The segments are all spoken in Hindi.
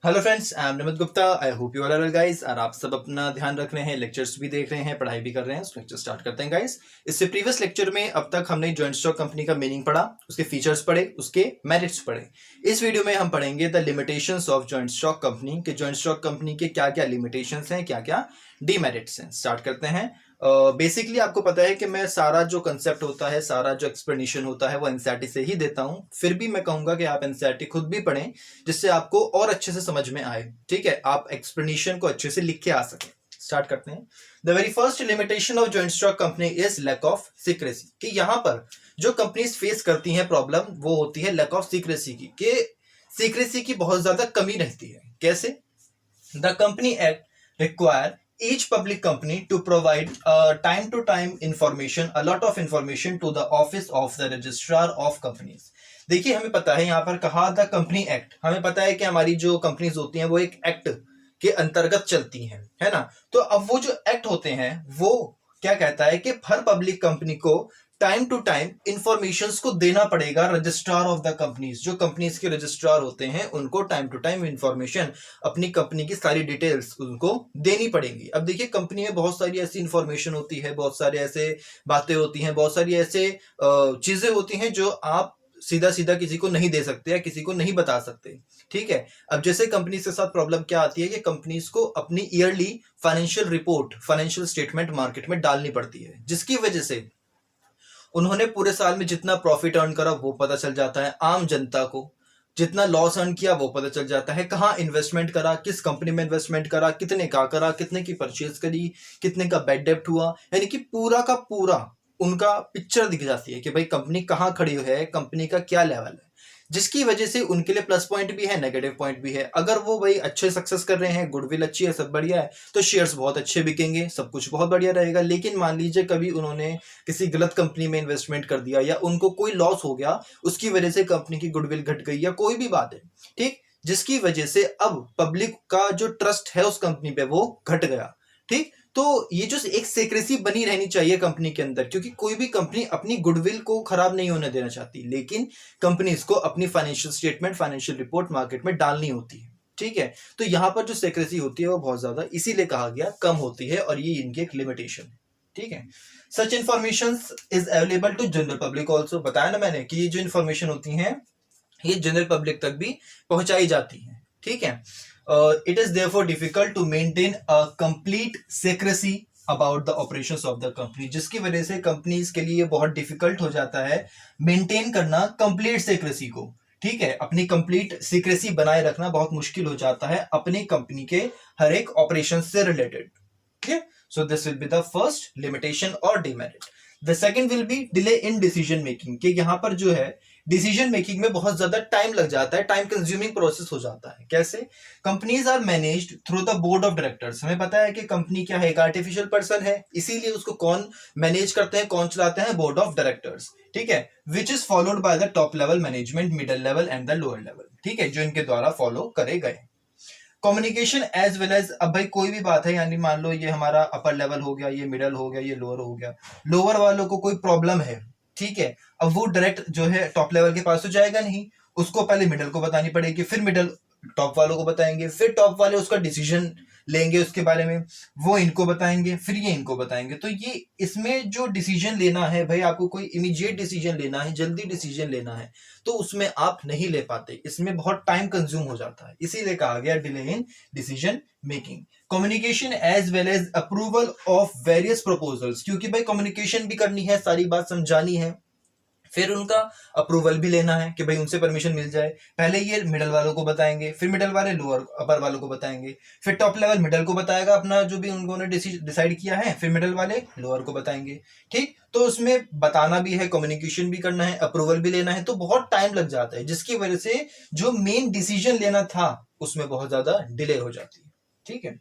Hello friends, I am Namit Gupta. I hope you are well guys. और आप सब अपना ध्यान रख रहे हैं, लेक्चर्स भी देख रहे हैं, पढ़ाई भी कर रहे हैं। लेक्चर स्टार्ट करते हैं गाइस। इससे प्रीवियस लेक्चर में अब तक हमने जॉइंट स्टॉक कंपनी का मीनिंग पढ़ा, उसके फीचर्स पढ़े, उसके मेरिट्स पढ़े। इस वीडियो में हम पढ़ेंगे the limitations of joint stock company के जॉइंट स्टॉक कंपनी के क्या क्या लिमिटेशंस हैं, क्या क्या डीमेरिट्स हैं। स्टार्ट करते हैं। बेसिकली आपको पता है कि मैं सारा जो कंसेप्ट होता है, सारा जो एक्सप्लेनेशन होता है वो एनसीईआरटी से ही देता हूं। फिर भी मैं कहूंगा कि आप एनसीईआरटी खुद भी पढ़ें, जिससे आपको और अच्छे से समझ में आए। ठीक है, आप एक्सप्लेनेशन को अच्छे से लिख के आ सके। स्टार्ट करते हैं। The very first limitation of joint stock company is lack of secrecy. कि यहां पर जो कंपनीज फेस करती हैं प्रॉब्लम, वो होती है लैक ऑफ सीक्रेसी की। कि सीक्रेसी की बहुत ज्यादा कमी रहती है। कैसे? The company act require each public company to provide time to time information, a lot of information to the office of the registrar of companies. देखिए, हमें पता है यहां पर कहा द कंपनी एक्ट। हमें पता है कि हमारी जो कंपनीज होती हैं वो एक एक्ट के अंतर्गत चलती हैं, है ना। तो अब वो जो एक्ट होते हैं वो क्या कहता है कि हर पब्लिक कंपनी को टाइम टू टाइम इंफॉर्मेशंस को देना पड़ेगा रजिस्ट्रार ऑफ द कंपनीज। जो कंपनीज के रजिस्ट्रार होते हैं उनको टाइम टू टाइम इंफॉर्मेशन, अपनी कंपनी की सारी डिटेल्स उनको देनी पड़ेगी। अब देखिए, कंपनी में बहुत सारी ऐसी इंफॉर्मेशन होती है, बहुत सारे ऐसे बातें होती हैं, बहुत सारी ऐसे चीजें होती हैं जो आप सीधा सीधा किसी को नहीं दे सकते या किसी को नहीं बता सकते। ठीक है। अब जैसे कंपनीज के साथ प्रॉब्लम क्या आती है कि कंपनीज को अपनी yearly financial report, financial statement market में डालनी पड़ती है, जिसकी वजह से उन्होंने पूरे साल में जितना प्रॉफिट अर्न करा वो पता चल जाता है आम जनता को, जितना लॉस अर्न किया वो पता चल जाता है, कहाँ इन्वेस्टमेंट करा, किस कंपनी में इन्वेस्टमेंट करा, कितने का करा, कितने की परचेज करी, कितने का बैड डेब्ट हुआ। यानी कि पूरा का पूरा उनका पिक्चर दिख जाती है कि भाई कंपनी कहाँ खड़ी है, कंपनी का क्या लेवल है। जिसकी वजह से उनके लिए प्लस पॉइंट भी है, नेगेटिव पॉइंट भी है। अगर वो भाई अच्छे सक्सेस कर रहे हैं, गुडविल अच्छी है, सब बढ़िया है, तो शेयर्स बहुत अच्छे बिकेंगे, सब कुछ बहुत बढ़िया रहेगा। लेकिन मान लीजिए कभी उन्होंने किसी गलत कंपनी में इन्वेस्टमेंट कर दिया या उनको कोई लॉस हो गया, उसकी वजह से कंपनी की गुडविल घट गई या कोई भी बात है, ठीक, जिसकी वजह से अब पब्लिक का जो ट्रस्ट है उस कंपनी पे वो घट गया। ठीक, तो ये जो एक सीक्रेसी बनी रहनी चाहिए कंपनी के अंदर, क्योंकि कोई भी कंपनी अपनी गुडविल को खराब नहीं होने देना चाहती, लेकिन कंपनीज को अपनी financial statement, financial report market में डालनी होती है। ठीक है, तो यहां पर जो सीक्रेसी होती है वो बहुत ज्यादा इसीलिए कहा गया कम होती है, और ये इनकी एक लिमिटेशन है। ठीक है, such information is available to general public also. बताया ना मैंने कि ये जो इन्फॉर्मेशन होती है ये जनरल पब्लिक तक भी पहुंचाई जाती है। ठीक है, it is therefore difficult to maintain a complete secrecy about the operations of the company, जिसकी वजह से कंपनीज के लिए बहुत डिफिकल्ट हो जाता है मेंटेन करना कंप्लीट सीक्रेसी को। ठीक है, अपनी कंप्लीट सीक्रेसी बनाए रखना बहुत मुश्किल हो जाता है अपनी कंपनी के हर एक ऑपरेशन से रिलेटेड। ठीक है, so this will be the first limitation और demerit. The second will be delay in decision making. कि यहां पर जो है डिसीजन मेकिंग में बहुत ज्यादा टाइम लग जाता है, टाइम कंज्यूमिंग प्रोसेस हो जाता है। कैसे? Companies are managed through the board of directors. हमें पता है कि कंपनी क्या है, एक आर्टिफिशियल पर्सन है, इसीलिए उसको कौन मैनेज करते हैं, कौन चलाते हैं? Board of directors. ठीक है, which is followed by the top level management, middle level and the lower level. ठीक है, जो इनके द्वारा फॉलो करे गए। कम्युनिकेशन एज वेल एज, अब भाई कोई भी बात है, यानी मान लो ये हमारा अपर लेवल हो गया, ये मिडल हो गया, ये लोअर हो गया, लोअर वालों को कोई प्रॉब्लम है, ठीक है, अब वो डायरेक्ट जो है टॉप लेवल के पास तो जाएगा नहीं, उसको पहले मिडल को बतानी पड़ेगी, फिर मिडल टॉप वालों को बताएंगे, फिर टॉप वाले उसका डिसीजन लेंगे उसके बारे में, वो इनको बताएंगे, फिर ये इनको बताएंगे। तो ये इसमें जो डिसीजन लेना है भाई, आपको कोई इमीडिएट डिसीजन लेना है, जल्दी डिसीजन लेना है, तो उसमें आप नहीं ले पाते, इसमें बहुत टाइम कंज्यूम हो जाता है, इसीलिए कहा गया delay in decision making. Communication as well as approval of various proposals, क्योंकि भाई कम्युनिकेशन भी करनी है, सारी बात समझानी है, फिर उनका अप्रूवल भी लेना है कि भाई उनसे परमिशन मिल जाए। पहले ये मिडल वालों को बताएंगे, फिर मिडल वाले लोअर अपर वालों को बताएंगे, फिर टॉप लेवल मिडल को बताएगा अपना जो भी उन्होंने डिसाइड किया है, फिर मिडल वाले लोअर को बताएंगे। ठीक, तो उसमें बताना भी है, कम्युनिकेशन भी करना है, अप्रूवल भी लेना है, तो बहुत टाइम लग जाता है, जिसकी वजह से जो मेन डिसीजन लेना था उसमें बहुत ज्यादा डिले हो जाती है। ठीक है,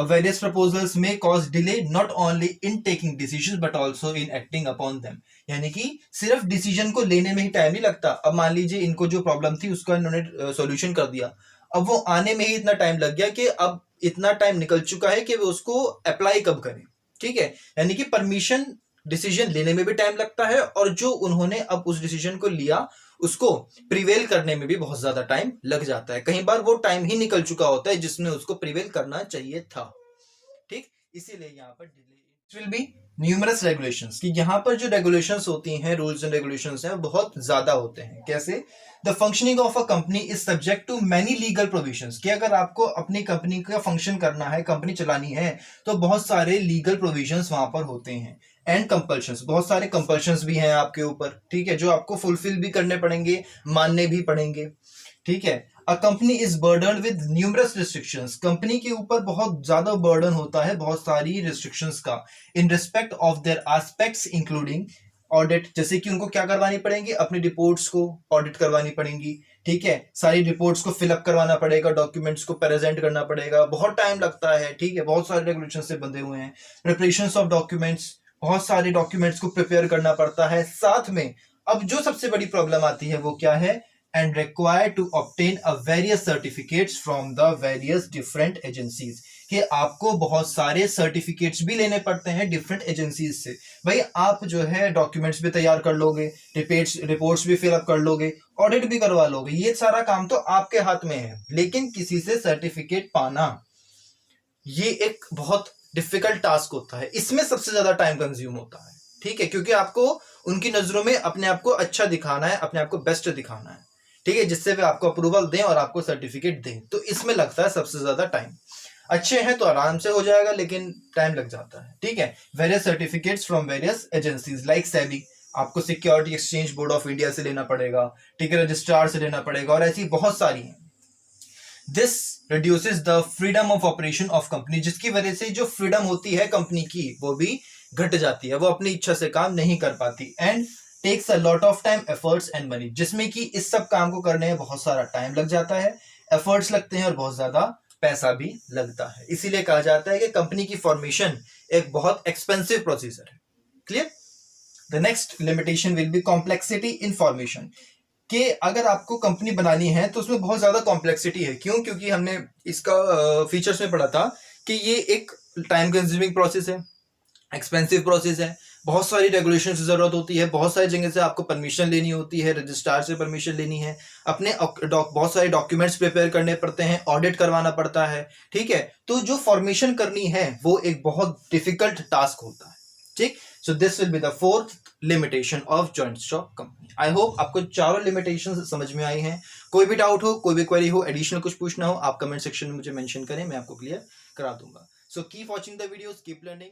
various proposals may cause delay not only in taking decisions but also in acting upon them। यानी कि सिर्फ डिसीजन को लेने में ही टाइम नहीं लगता। अब मान लीजिए इनको जो प्रॉब्लम थी उसका इन्होंने सॉल्यूशन कर दिया, अब वो आने में ही इतना टाइम लग गया कि अब इतना टाइम निकल चुका है कि वो उसको अप्लाई कब करें। ठीक है, यानी कि परमिशन डिसीजन लेने में भी टाइम लगता है, और जो उन्होंने अब उस डिसीजन को लिया उसको प्रिवेल करने में भी बहुत ज्यादा टाइम लग जाता है। कई बार वो टाइम ही निकल चुका होता है जिसने उसको प्रिवेल करना चाहिए था। ठीक, इसीलिए यहाँ पर delay will be numerous regulations, कि यहाँ पर जो रेगुलेशंस होती हैं, रूल्स एंड रेगुलेशंस हैं, बहुत ज्यादा होते हैं। कैसे? The functioning of a company is subject to many legal provisions, कि अगर आपको अपनी कंपनी का फंक्शन करना है, कंपनी चलानी है, तो बहुत सारे लीगल प्रोविजंस वहां पर होते हैं। एंड कंपल्शंस, बहुत सारे कंपल्शंस भी हैं आपके ऊपर, ठीक है, जो आपको फुलफिल भी करने पड़ेंगे, मानने भी पड़ेंगे। ठीक है, अ company is burden with numerous restrictions, company के ऊपर बहुत ज्यादा बर्डन होता है, बहुत सारी रिस्ट्रिक्शंस का, in respect of their aspects including audit, जैसे कि उनको क्या करवानी पड़ेंगी, अपनी रिपोर्ट्स को ऑडिट करवानी पड़ेंगी। ठीक है, सारी रिपोर्ट्स को फिलअप करवाना पड़ेगा, डॉक्यूमेंट्स को प्रेजेंट करना पड़ेगा, बहुत टाइम लगता है। ठीक है, बहुत सारे रेगुलेशन से बंधे हुए हैं। प्रिपरेशन ऑफ डॉक्यूमेंट्स, बहुत सारे डॉक्यूमेंट्स को प्रिपेयर करना पड़ता है। साथ में अब जो सबसे बड़ी प्रॉब्लम आती है वो क्या है, and required to obtain a various certificates from the various different agencies, कि आपको बहुत सारे सर्टिफिकेट्स भी लेने पड़ते हैं डिफरेंट एजेंसीज से। भाई आप जो है डॉक्यूमेंट्स भी तैयार कर लोगे, रिपोर्ट्स भी फिलअप कर लोगे, ऑडिट भी करवा लोगे, ये सारा काम तो आपके हाथ में है, लेकिन किसी से सर्टिफिकेट पाना ये एक बहुत डिफिकल्ट टास्क होता है। इसमें सबसे ज्यादा टाइम कंज्यूम होता है। ठीक है, क्योंकि आपको उनकी नजरों में अपने आप को अच्छा दिखाना है, अपने आप को बेस्ट दिखाना है। ठीक है, जिससे वे आपको अप्रूवल दें और आपको सर्टिफिकेट दें, तो इसमें लगता है सबसे ज्यादा टाइम। अच्छे हैं तो आराम से हो जाएगा, लेकिन टाइम लग जाता है। ठीक है, various certificates from various agencies like SEBI, आपको security exchange board of India से लेना पड़ेगा, ठीक है, रजिस्ट्रार से लेना पड़ेगा, और ऐसी बहुत सारी हैं। This reduces the freedom of operation of company, जिसकी वजह से जो फ्रीडम होती है कंपनी की वो भी घट जाती है, वो अपनी इच्छा से काम नहीं कर पाती। And takes a lot of time, efforts and money, जिसमें कि इस सब काम को करने में बहुत सारा टाइम लग जाता है, एफर्ट्स लगते हैं और बहुत ज्यादा पैसा भी लगता है। इसीलिए कहा जाता है कि कंपनी की फॉर्मेशन एक बहुत एक्सपेंसिव प्रोसीजर है। Clear? The next limitation will be complexity in formation, कि अगर आपको कंपनी बनानी है तो उसमें बहुत ज्यादा कॉम्प्लेक्सिटी है। क्यों? क्योंकि हमने इसका फीचर्स में पढ़ा था कि ये एक टाइम कंज्यूमिंग प्रोसेस है, एक्सपेंसिव प्रोसेस है, बहुत सारी रेगुलेशन की जरूरत होती है, बहुत सारी जगह से आपको परमिशन लेनी होती है, रजिस्ट्रार से परमिशन लेनी है, अपने बहुत सारे डॉक्यूमेंट्स प्रिपेयर करने पड़ते हैं, ऑडिट करवाना पड़ता है। ठीक है, तो जो फॉर्मेशन करनी है वो एक बहुत डिफिकल्ट टास्क होता है। ठीक, सो this will be the fourth limitation of joint stock company. I hope आपको चारों लिमिटेशन समझ में आई हैं। कोई भी डाउट हो, कोई भी क्वेरी हो, एडिशनल कुछ पूछना हो, आप कमेंट सेक्शन में मुझे मेंशन करें, मैं आपको क्लियर करा दूंगा। So keep watching the videos, keep learning.